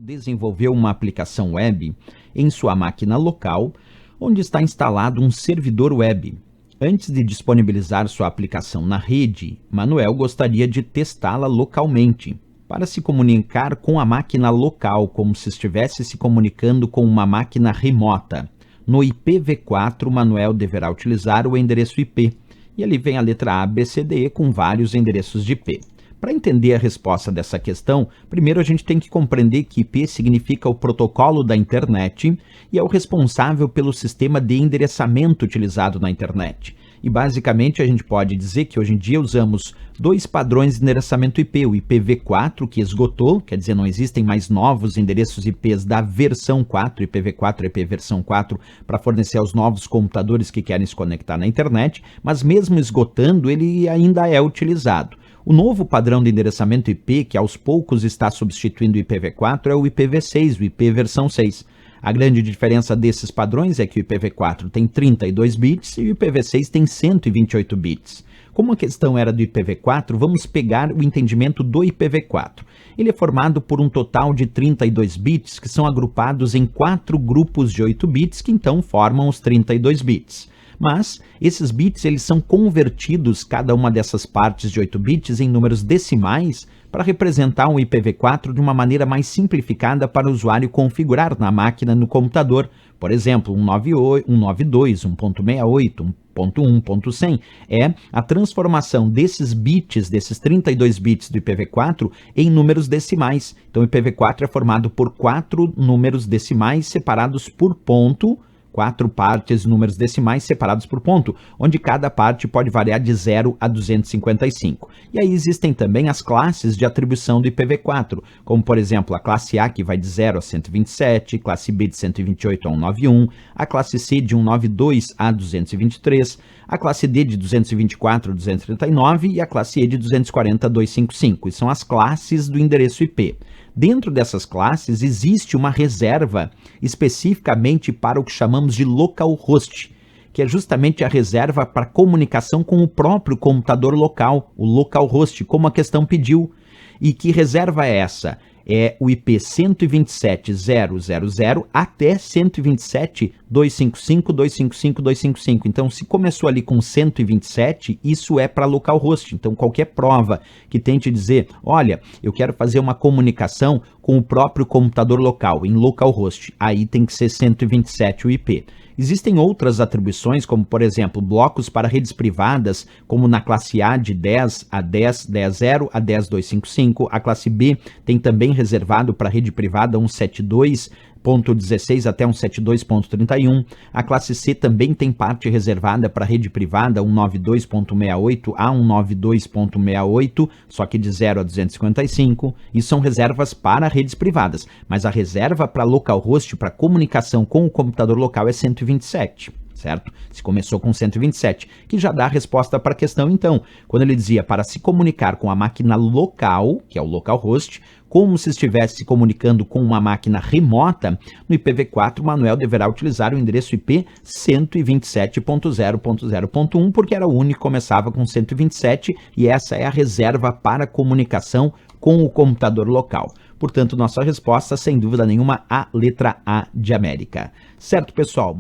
Desenvolveu uma aplicação web em sua máquina local, onde está instalado um servidor web. Antes de disponibilizar sua aplicação na rede, Manuel gostaria de testá-la localmente, para se comunicar com a máquina local, como se estivesse se comunicando com uma máquina remota. No IPv4, Manuel deverá utilizar o endereço IP, e ali vem a letra A, B, C, D, E com vários endereços de IP. Para entender a resposta dessa questão, primeiro a gente tem que compreender que IP significa o protocolo da internet e é o responsável pelo sistema de endereçamento utilizado na internet. E basicamente a gente pode dizer que hoje em dia usamos dois padrões de endereçamento IP, o IPv4, que esgotou, quer dizer, não existem mais novos endereços IPs da versão 4, IPv4 IP versão 4, para fornecer aos novos computadores que querem se conectar na internet, mas mesmo esgotando, ele ainda é utilizado. O novo padrão de endereçamento IP, que aos poucos está substituindo o IPv4, é o IPv6, o IP versão 6. A grande diferença desses padrões é que o IPv4 tem 32 bits e o IPv6 tem 128 bits. Como a questão era do IPv4, vamos pegar o entendimento do IPv4. Ele é formado por um total de 32 bits, que são agrupados em 4 grupos de 8 bits, que então formam os 32 bits. Mas esses bits eles são convertidos, cada uma dessas partes de 8 bits, em números decimais para representar um IPv4 de uma maneira mais simplificada para o usuário configurar na máquina no computador. Por exemplo, 192, 1.68, 1.1.100 é a transformação desses bits, desses 32 bits do IPv4 em números decimais. Então o IPv4 é formado por 4 números decimais separados por ponto, 4 partes, números decimais separados por ponto, onde cada parte pode variar de 0 a 255. E aí existem também as classes de atribuição do IPv4, como por exemplo a classe A, que vai de 0 a 127, classe B de 128 a 191, a classe C de 192 a 223, a classe D de 224 a 239 e a classe E de 240 a 255. E são as classes do endereço IP. Dentro dessas classes existe uma reserva especificamente para o que chamamos de localhost, que é justamente a reserva para comunicação com o próprio computador local, o localhost, como a questão pediu. E que reserva é essa? É o IP 127.0.0.0 até 127.255.255.255. Então, se começou ali com 127, isso é para localhost. Então, qualquer prova que tente dizer, olha, eu quero fazer uma comunicação com o próprio computador local, em localhost, aí tem que ser 127 o IP. Existem outras atribuições, como por exemplo, blocos para redes privadas, como na classe A de 10 a 10.10.0 a 10.255. A classe B tem também reservado para rede privada 172.16 até 172.31. A classe C também tem parte reservada para rede privada 192.68 a 192.68, só que de 0 a 255. E são reservas para redes privadas, mas a reserva para localhost, para comunicação com o computador local, é 127. Certo? Se começou com 127, que já dá a resposta para a questão então. Quando ele dizia para se comunicar com a máquina local, que é o localhost, como se estivesse se comunicando com uma máquina remota, no IPv4, Manuel deverá utilizar o endereço IP 127.0.0.1, porque era o único que começava com 127 e essa é a reserva para comunicação com o computador local. Portanto, nossa resposta, sem dúvida nenhuma, a letra A de América. Certo, pessoal?